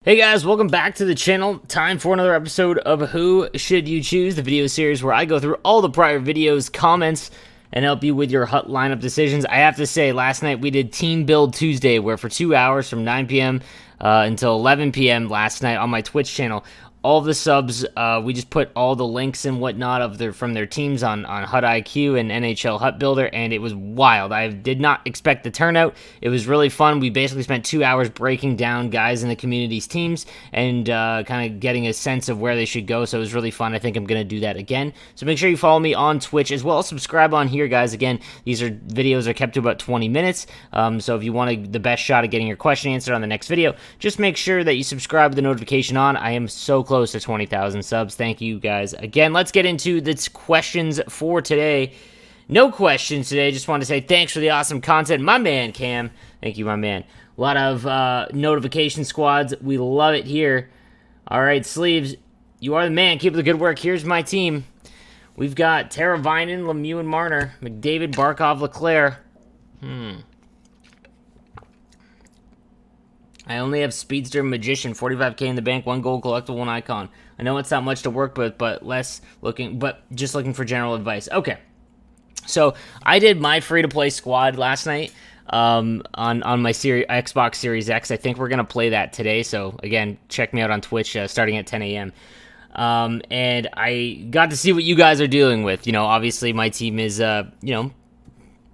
Hey guys, welcome back to the channel. Time for another episode of Who Should You Choose, the video series where I go through all the prior videos, comments, and help you with your HUT lineup decisions. I have to say, last night we did Team Build Tuesday, where for 2 hours from 9 p.m. Until 11 p.m. last night on my Twitch channel, all of the subs, we just put all the links and whatnot from their teams on HUT IQ and NHL HUT Builder, and it was wild. I did not expect the turnout. It was really fun. We basically spent 2 hours breaking down guys in the community's teams and kind of getting a sense of where they should go, so it was really fun. I think I'm going to do that again. So make sure you follow me on Twitch as well. Subscribe on here, guys. Again, these videos are kept to about 20 minutes, so if you want the best shot at getting your question answered on the next video, just make sure that you subscribe with the notification on. I am so close to 20,000 subs. Thank you guys again. Let's get into the questions for today. No questions today. Just want to say thanks for the awesome content, my man Cam. Thank you, my man. A lot of notification squads. We love it here. All right, Sleeves, you are the man. Keep up the good work. Here's my team. We've got Tara Vinen, Lemieux and Marner, McDavid, Barkov, Leclerc. I only have Speedster, Magician, 45k in the bank, 1 gold collectible, 1 icon. I know it's not much to work with, but just looking for general advice. Okay, so I did my free-to-play squad last night on my Xbox Series X. I think we're gonna play that today. So again, check me out on Twitch starting at 10 a.m. And I got to see what you guys are dealing with. You know, obviously my team is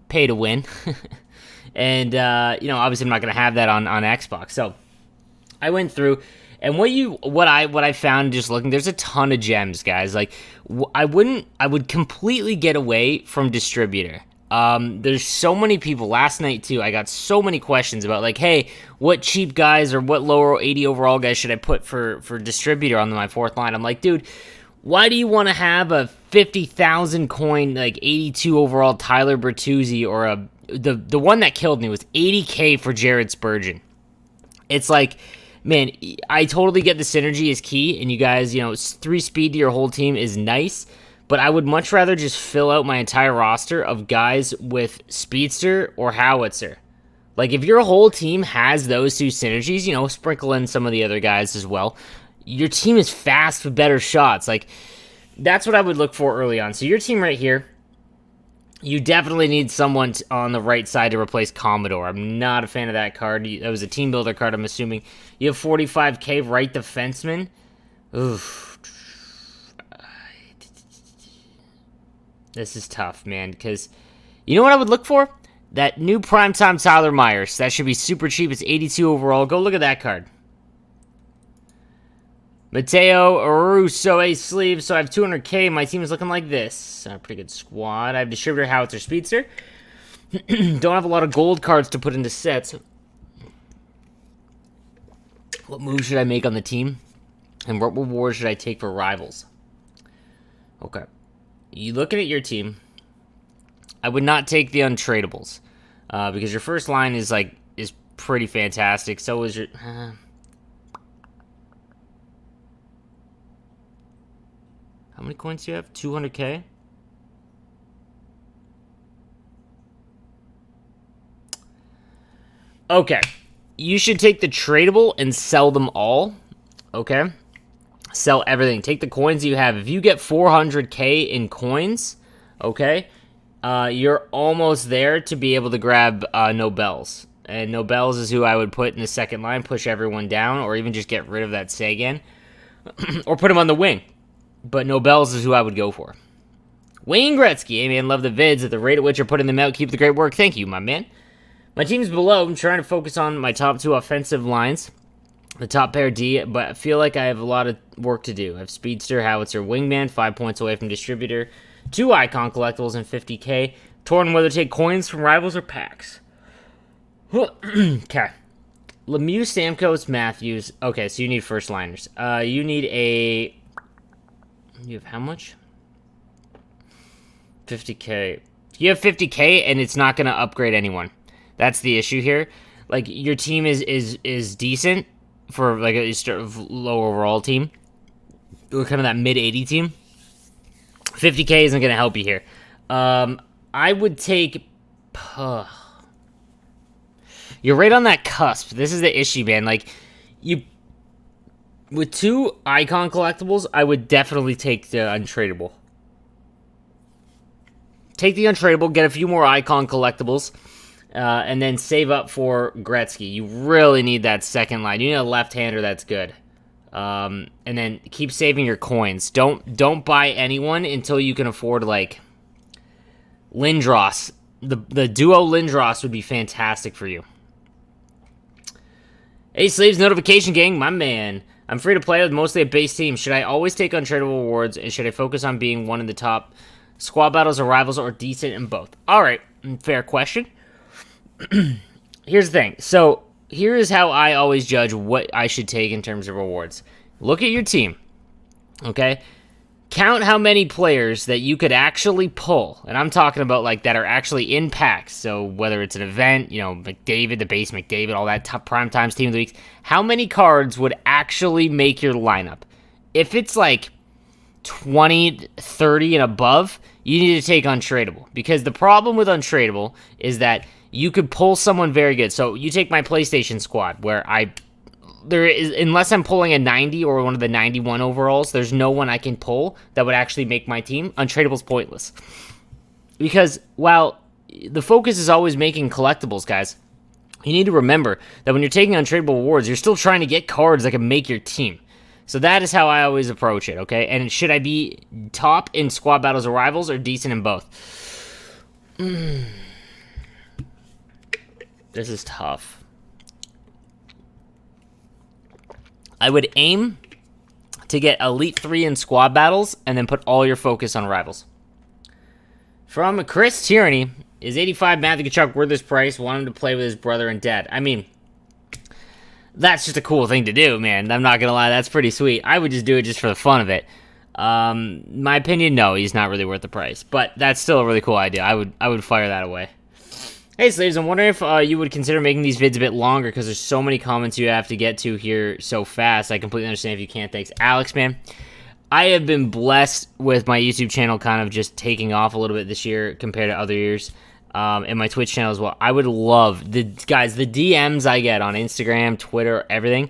pay to win. And, obviously I'm not going to have that on Xbox. So I went through, and what I found just looking, there's a ton of gems, guys. Like, I would completely get away from distributor. There's so many people last night too. I got so many questions about like, hey, what cheap guys or what lower 80 overall guys should I put for distributor on my fourth line? I'm like, dude, why do you want to have a 50,000 coin, like 82 overall Tyler Bertuzzi, or the one that killed me was 80k for Jared Spurgeon? It's like, man, I totally get the synergy is key, and you guys, 3 speed to your whole team is nice, but I would much rather just fill out my entire roster of guys with Speedster or Howitzer. Like, if your whole team has those two synergies, sprinkle in some of the other guys as well. Your team is fast with better shots. Like, that's what I would look for early on. So your team right here, you definitely need someone on the right side to replace Commodore. I'm not a fan of that card. That was a team builder card, I'm assuming. You have 45k right defenseman. Oof. This is tough, man, because you know what I would look for? That new primetime Tyler Myers. That should be super cheap. It's 82 overall. Go look at that card. Mateo Russo, a sleeve, so I have 200k. My team is looking like this. A pretty good squad. I have Distributor, Howitzer, Speedster. Don't have a lot of gold cards to put into sets. What move should I make on the team? And what rewards should I take for rivals? Okay. You looking at your team, I would not take the untradables. Because your first line is pretty fantastic. So is your... How many coins do you have? 200k? Okay. You should take the tradable and sell them all. Okay? Sell everything. Take the coins you have. If you get 400k in coins, okay, you're almost there to be able to grab Nobels. And Nobels is who I would put in the second line, push everyone down, or even just get rid of that Sagan. Or put him on the wing. But Nobels is who I would go for. Wayne Gretzky. Hey, man, love the vids. At the rate at which you're putting them out, keep the great work. Thank you, my man. My team's below. I'm trying to focus on my top 2 offensive lines. The top pair D, but I feel like I have a lot of work to do. I have Speedster, Howitzer, Wingman, 5 points away from Distributor, 2 Icon Collectibles, and 50k. Torn whether to take coins from rivals or packs. Okay. Lemieux, Stamkos, Matthews. Okay, so you need first liners. You need a... You have how much? 50k. You have 50k, and it's not going to upgrade anyone. That's the issue here. Like, your team is decent for, like, a low overall team. Or kind of that mid-80 team. 50k isn't going to help you here. I would take... You're right on that cusp. This is the issue, man. Like, you With 2 icon collectibles, I would definitely take the untradeable. Take the untradeable, get a few more icon collectibles, and then save up for Gretzky. You really need that second line. You need a left-hander that's good. And then keep saving your coins. Don't buy anyone until you can afford, like, Lindros. The duo Lindros would be fantastic for you. Hey, Sleeves Notification Gang, my man. I'm free to play with mostly a base team. Should I always take untradeable awards, and should I focus on being one in the top squad battles or rivals, or decent in both? All right, fair question. Here's the thing. So here is how I always judge what I should take in terms of rewards. Look at your team, okay? Count how many players that you could actually pull, and I'm talking about like that are actually in packs. So whether it's an event, you know, McDavid, the base McDavid, all that top prime times team of the week, how many cards would actually make your lineup? If it's like 20, 30 and above, you need to take untradeable, because the problem with untradeable is that you could pull someone very good. So you take my PlayStation squad, where there is, unless I'm pulling a 90 or one of the 91 overalls, there's no one I can pull that would actually make my team. Untradeable's pointless. Because while the focus is always making collectibles, guys, you need to remember that when you're taking untradeable awards, you're still trying to get cards that can make your team. So that is how I always approach it, okay? And should I be top in squad battles or rivals, or decent in both? This is tough. I would aim to get Elite 3 in squad battles, and then put all your focus on rivals. From Chris Tierney, is 85 Matthew Tkachuk worth his price? Want him to play with his brother and dad. I mean, that's just a cool thing to do, man. I'm not going to lie, that's pretty sweet. I would just do it just for the fun of it. My opinion, no, he's not really worth the price. But that's still a really cool idea. I would fire that away. Hey, Slaves, I'm wondering if you would consider making these vids a bit longer, because there's so many comments you have to get to here so fast. I completely understand if you can't. Thanks. Alex, man, I have been blessed with my YouTube channel kind of just taking off a little bit this year compared to other years, and my Twitch channel as well. I would love, the DMs I get on Instagram, Twitter, everything.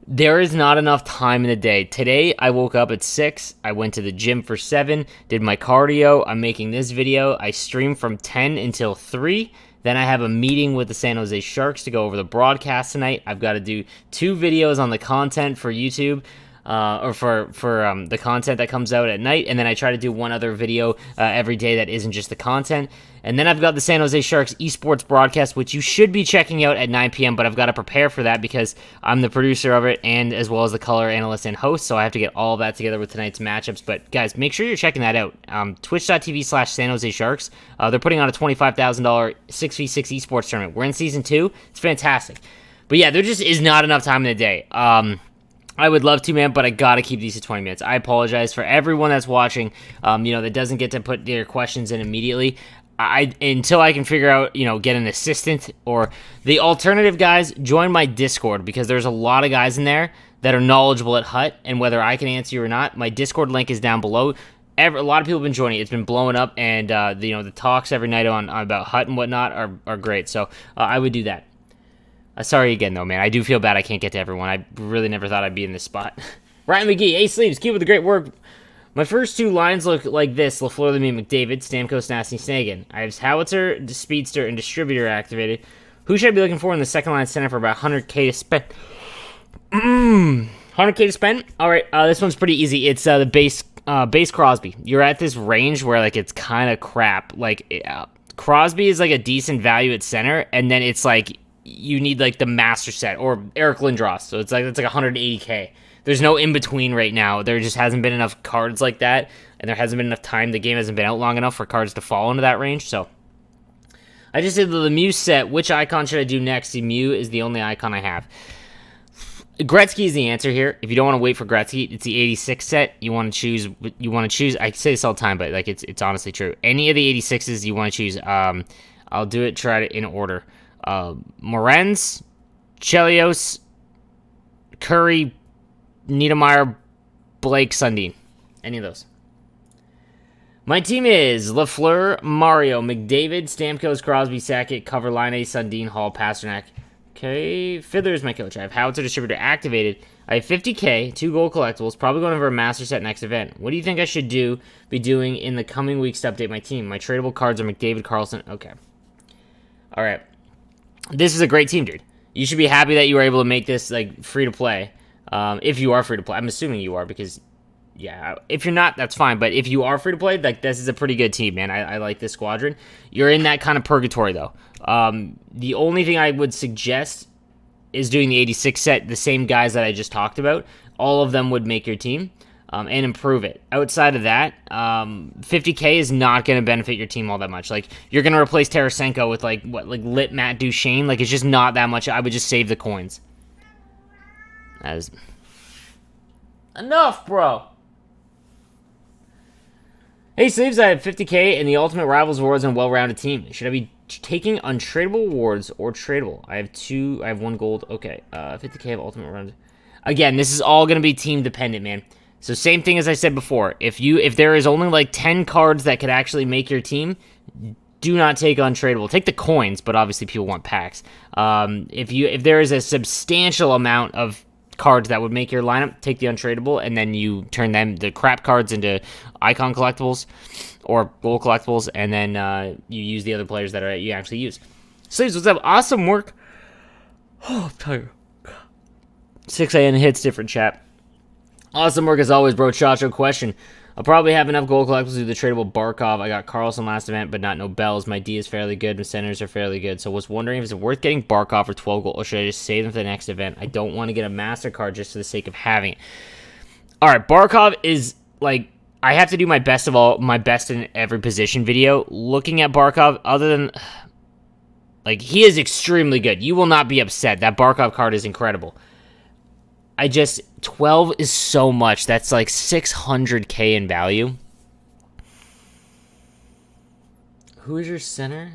There is not enough time in the day. Today, I woke up at 6. I went to the gym for 7, did my cardio. I'm making this video. I stream from 10 until 3. Then I have a meeting with the San Jose Sharks to go over the broadcast tonight. I've got to do 2 videos on the content for YouTube, or for the content that comes out at night, and then I try to do 1 other video every day that isn't just the content. And then I've got the San Jose Sharks esports broadcast, which you should be checking out at 9 p.m., but I've got to prepare for that because I'm the producer of it, and as well as the color analyst and host, so I have to get all of that together with tonight's matchups. But guys, make sure you're checking that out. Twitch.tv/San Jose Sharks. They're putting on a $25,000 6v6 esports tournament. We're in Season 2. It's fantastic. But yeah, there just is not enough time in the day. I would love to, man, but I gotta keep these to 20 minutes. I apologize for everyone that's watching, that doesn't get to put their questions in immediately. Until I can figure out, get an assistant, or the alternative, guys, join my Discord, because there's a lot of guys in there that are knowledgeable at HUT, and whether I can answer you or not, my Discord link is down below. A lot of people have been joining. It's been blowing up, and the talks every night on about HUT and whatnot are great. So I would do that. Sorry again, though, man. I do feel bad I can't get to everyone. I really never thought I'd be in this spot. Ryan McGee, hey, Sleeves, keep with the great work. My first 2 lines look like this: LaFleur, the McDavid, Stamkos, Nasty, Snagan. I have Howitzer, Speedster, and Distributor activated. Who should I be looking for in the second line center for about 100K to spend? 100K to spend? All right, this one's pretty easy. It's the base Crosby. You're at this range where, like, it's kind of crap. Like, Crosby is, like, a decent value at center, and then it's, like, you need, like, the master set, or Eric Lindros. So it's like 180K. There's no in-between right now. There just hasn't been enough cards like that, and there hasn't been enough time. The game hasn't been out long enough for cards to fall into that range, so I just did the Lemieux set. Which icon should I do next? Lemieux is the only icon I have. Gretzky is the answer here. If you don't want to wait for Gretzky, it's the 86 set. You want to choose. I say this all the time, but like it's honestly true. Any of the 86s you want to choose. I'll do it. Try it in order. Morenz, Chelios, Curry, Niedermeyer, Blake, Sundin. Any of those. My team is LaFleur, Mario, McDavid, Stamkos, Crosby, Sakic, Coverline, Sundin, Hall, Pasternak. Okay, Fiddler is my coach. I have Howitzer, Distributor activated. I have 50K, 2 gold collectibles, probably going over a master set next event. What do you think I should be doing in the coming weeks to update my team? My tradable cards are McDavid, Carlson. Okay. All right. This is a great team, dude. You should be happy that you were able to make this like free to play. If you are free to play, I'm assuming you are because, yeah. If you're not, that's fine. But if you are free to play, like this is a pretty good team, man. I like this squadron. You're in that kind of purgatory though. The only thing I would suggest is doing the 86 set. The same guys that I just talked about. All of them would make your team. And improve it. Outside of that, 50K is not going to benefit your team all that much. Like, you're going to replace Tarasenko with, like lit Matt Duchene. Like, it's just not that much. I would just save the coins. As enough, bro. Hey, Sleeves, I have 50K in the Ultimate Rivals Awards and a well-rounded team. Should I be taking untradeable awards or tradable? I have 1 gold. Okay, 50K of Ultimate Round. Again, this is all going to be team dependent, man. So same thing as I said before. If there is only like 10 cards that could actually make your team, do not take untradeable. Take the coins, but obviously people want packs. If there is a substantial amount of cards that would make your lineup, take the untradeable, and then you turn the crap cards into icon collectibles or gold collectibles, and then you use the other players that you actually use. Sleeves, what's up? Awesome work. Oh, I'm tired. 6 a.m. hits different, chat. Awesome work as always, bro. Chacho, question. I'll probably have enough gold collectibles to do the tradable Barkov. I got Carlson last event, but not no bells. My D is fairly good. My centers are fairly good. So I was wondering if it's worth getting Barkov for 12 gold, or should I just save them for the next event? I don't want to get a MasterCard just for the sake of having it. All right, Barkov is like, I have to do my best in every position video. Looking at Barkov, other than, like, he is extremely good. You will not be upset. That Barkov card is incredible. 12 is so much. That's like 600K in value. Who is your center?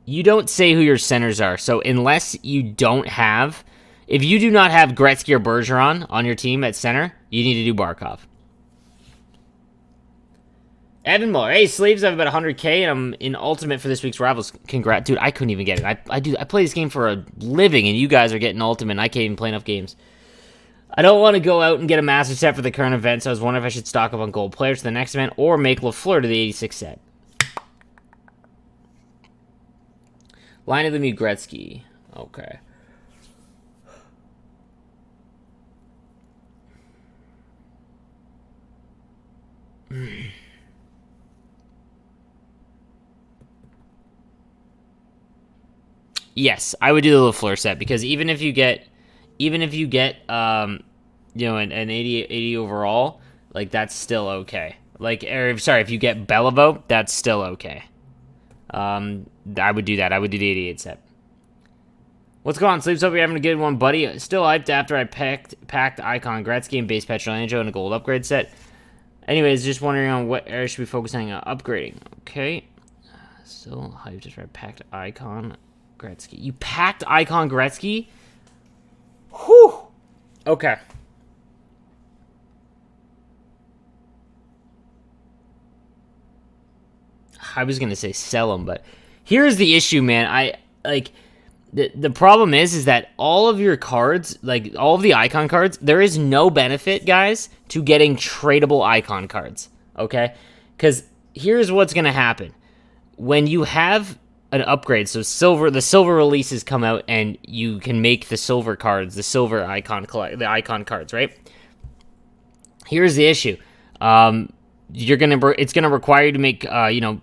You don't say who your centers are. So unless you don't have, if you do not have Gretzky or Bergeron on your team at center, you need to do Barkov. Evan Muller. Hey, Sleeves, I have about 100K, and I'm in Ultimate for this week's Rivals. Congrats. Dude, I couldn't even get it. I play this game for a living, and you guys are getting Ultimate, and I can't even play enough games. I don't want to go out and get a Master set for the current event, so I was wondering if I should stock up on gold players for the next event, or make Lafleur to the 86 set. Line of the Mute Gretzky. Okay. Yes, I would do the Lafleur set, because even if you get you know, an 80 overall, like, that's still okay. Like, if you get Beliveau, that's still okay. I would do that. I would do the 88 set. What's going on, Sleeps? Hope you're having a good one, buddy. Still hyped after I packed Icon Gretzky and base Petrolangelo and a gold upgrade set. Anyways, just wondering on what area should we be focusing on upgrading. Okay. Still hyped after I packed Icon Gretzky. You packed Icon Gretzky? Whew. Okay. I was going to say sell them, but here's the issue, man. The problem is that all of your cards, like all of the icon cards, there is no benefit, guys, to getting tradable icon cards, okay? Because here's what's going to happen. When you have an upgrade, so the silver releases come out, and you can make the silver cards, the silver icon cards, right? Here's the issue. It's gonna require you to make icon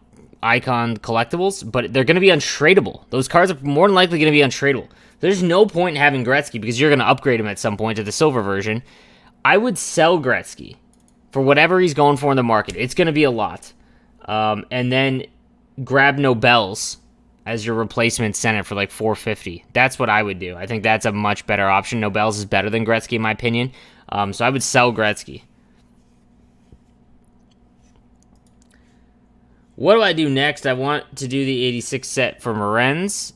collectibles, but they're gonna be untradeable. Those cards are more than likely gonna be untradeable. There's no point in having Gretzky because you're gonna upgrade him at some point to the silver version. I would sell Gretzky for whatever he's going for in the market. It's gonna be a lot, and then grab Nobels as your replacement center for like 450. That's what I would do. I think that's a much better option. Nobels is better than Gretzky in my opinion. So I would sell Gretzky. What do I do next? I want to do the 86 set for Morenz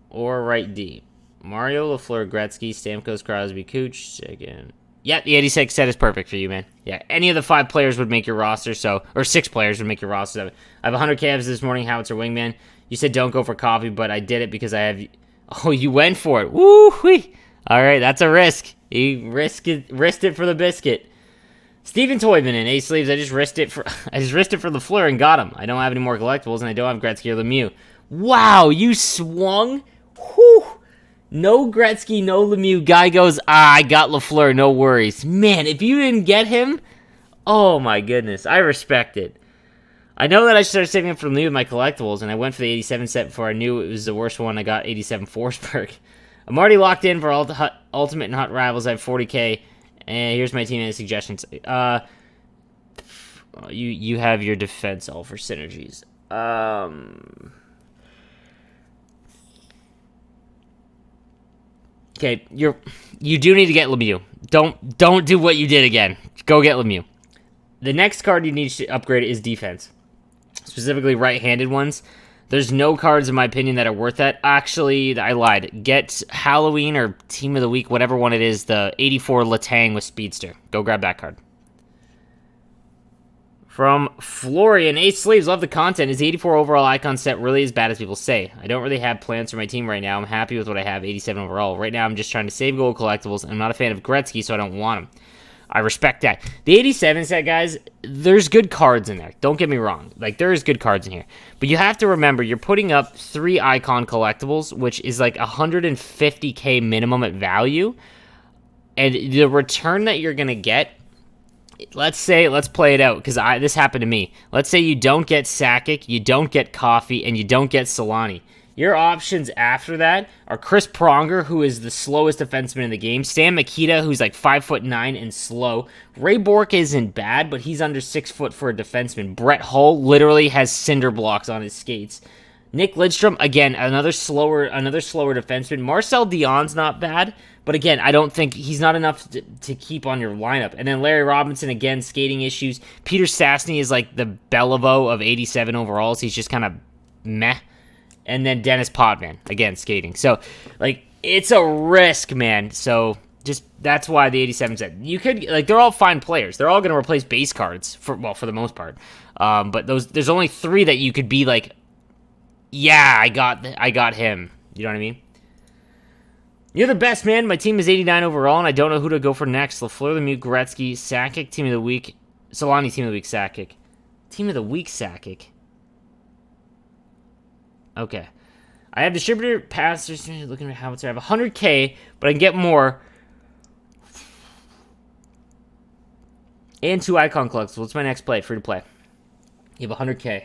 or right D. Mario, Lafleur, Gretzky, Stamkos, Crosby, Kuch, second. Yeah, the 86 set is perfect for you, man. Yeah, any of the 5 players would make your roster, or 6 players would make your roster. I have 100 Cavs this morning, Howitzer Wingman. You said don't go for coffee, but I did it because I have... Oh, you went for it. Woo-wee. All right, that's a risk. You risked it for the biscuit. Steven Toyman in Ace Sleeves. I just risked it for Lafleur and got him. I don't have any more collectibles, and I don't have Gretzky or Lemieux. Wow, you swung. Whew. No Gretzky, no Lemieux. Guy goes, I got Lafleur. No worries, man. If you didn't get him, oh my goodness, I respect it. I know that I started saving up for Lemieux with my collectibles, and I went for the 87 set before I knew it was the worst one. I got 87 Forsberg. I'm already locked in for Ultimate and Hot Rivals. I have 40K. And here's my team and suggestions. You have your defense all for synergies. Okay, you do need to get Lemieux. Don't do what you did again. Go get Lemieux. The next card you need to upgrade is defense, specifically right-handed ones. There's no cards, in my opinion, that are worth that. Actually, I lied. Get Halloween or Team of the Week, whatever one it is, the 84 Letang with Speedster. Go grab that card. From Florian, Ace Sleeves, love the content. Is the 84 overall icon set really as bad as people say? I don't really have plans for my team right now. I'm happy with what I have, 87 overall. Right now, I'm just trying to save gold collectibles. I'm not a fan of Gretzky, so I don't want him. I respect that. The 87 set, guys, there's good cards in there. Don't get me wrong. Like, there is good cards in here. But you have to remember, you're putting up 3 icon collectibles, which is like 150K minimum at value. And the return that you're going to get, let's play it out, because this happened to me. Let's say you don't get Sakic, you don't get Coffee, and you don't get Solani. Your options after that are Chris Pronger, who is the slowest defenseman in the game. Stan Mikita, who's like 5'9" and slow. Ray Bourque isn't bad, but he's under 6 foot for a defenseman. Brett Hull literally has cinder blocks on his skates. Nick Lidstrom, again, another slower defenseman. Marcel Dion's not bad, but again, I don't think he's not enough to keep on your lineup. And then Larry Robinson, again, skating issues. Peter Stastny is like the Beliveau of 87 overalls. He's just kind of meh. And then Dennis Potvin, again, skating. So, like, it's a risk, man. So, just, that's why the 87 set. You could, like, they're all fine players. They're all going to replace base cards, for the most part. But there's only 3 that you could be like, yeah, I got him. You know what I mean? You're the best, man. My team is 89 overall, and I don't know who to go for next. Lafleur, Lemieux, Gretzky, Sakic, Team of the Week. Solani, Team of the Week, Sakic. Team of the Week, Sakic. Okay. I have distributor passers looking at how much I have 100K, but I can get more. And 2 icon collectibles. What's my next play? Free to play. You have 100K.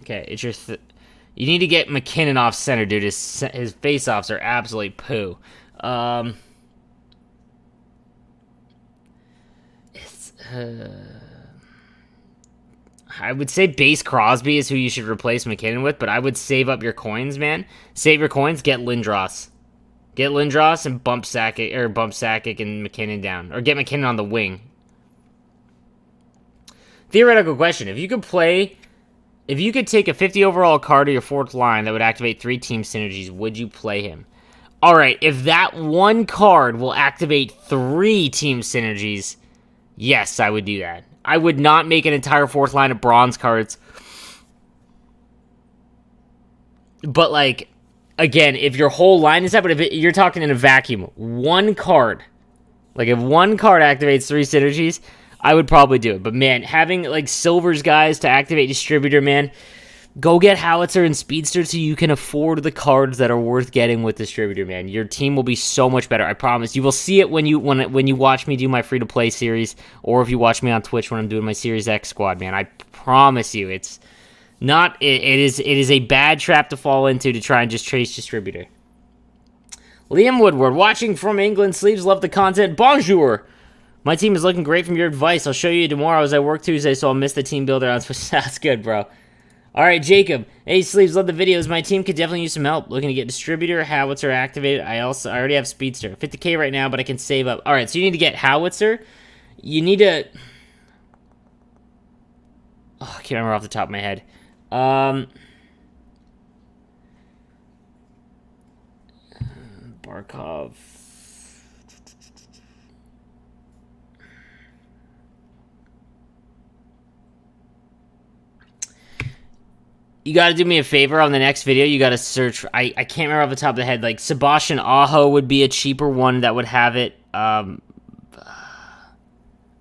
Okay, it's your you need to get McKinnon off center, dude. His face-offs are absolutely poo. I would say Base Crosby is who you should replace McKinnon with, but I would save up your coins, man. Save your coins, get Lindros. Get Lindros and bump Sakic and McKinnon down. Or get McKinnon on the wing. Theoretical question. If you could take a 50 overall card to your 4th line that would activate 3 team synergies, would you play him? Alright, if that one card will activate 3 team synergies, yes, I would do that. I would not make an entire 4th line of bronze cards. But, like, again, if your whole line is that, but if you're talking in a vacuum, one card, like if one card activates 3 synergies, I would probably do it. But, man, having, like, Silver's guys to activate Distributor, man, go get Howitzer and Speedster so you can afford the cards that are worth getting with Distributor, man. Your team will be so much better, I promise. You will see it when you watch me do my free-to-play series, or if you watch me on Twitch when I'm doing my Series X squad, man. I promise you, it's not. It is a bad trap to fall into to try and just chase Distributor. Liam Woodward, watching from England. Sleeves, love the content. Bonjour. My team is looking great from your advice. I'll show you tomorrow as I work Tuesday, so I'll miss the team builder on Twitch. That's good, bro. All right, Jacob. Hey, Sleeves, love the videos. My team could definitely use some help. Looking to get Distributor, Howitzer activated. I already have Speedster. 50K right now, but I can save up. All right, so you need to get Howitzer. You need to... Oh, I can't remember off the top of my head. Barkov. You got to do me a favor on the next video. You got to search. I can't remember off the top of the head. Like Sebastian Aho would be a cheaper one that would have it.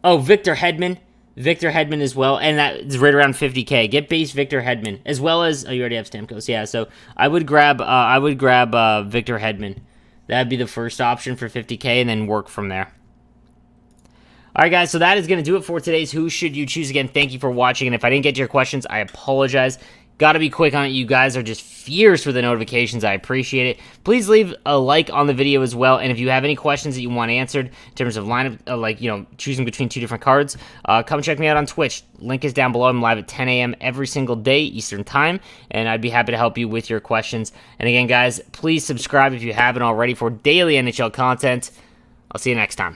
Victor Hedman. Victor Hedman as well, and that is right around 50K. Get base Victor Hedman as well as you already have Stamkos. Yeah, so I would grab Victor Hedman. That'd be the first option for 50K, and then work from there. All right, guys, so that is going to do it for today's Who Should You Choose. Again, thank you for watching, and if I didn't get to your questions, I apologize. Got to be quick on it. You guys are just fierce with the notifications. I appreciate it. Please leave a like on the video as well, and if you have any questions that you want answered in terms of lineup, choosing between two different cards, come check me out on Twitch. Link is down below. I'm live at 10 a.m. every single day Eastern Time, and I'd be happy to help you with your questions. And again, guys, please subscribe if you haven't already for daily NHL content. I'll see you next time.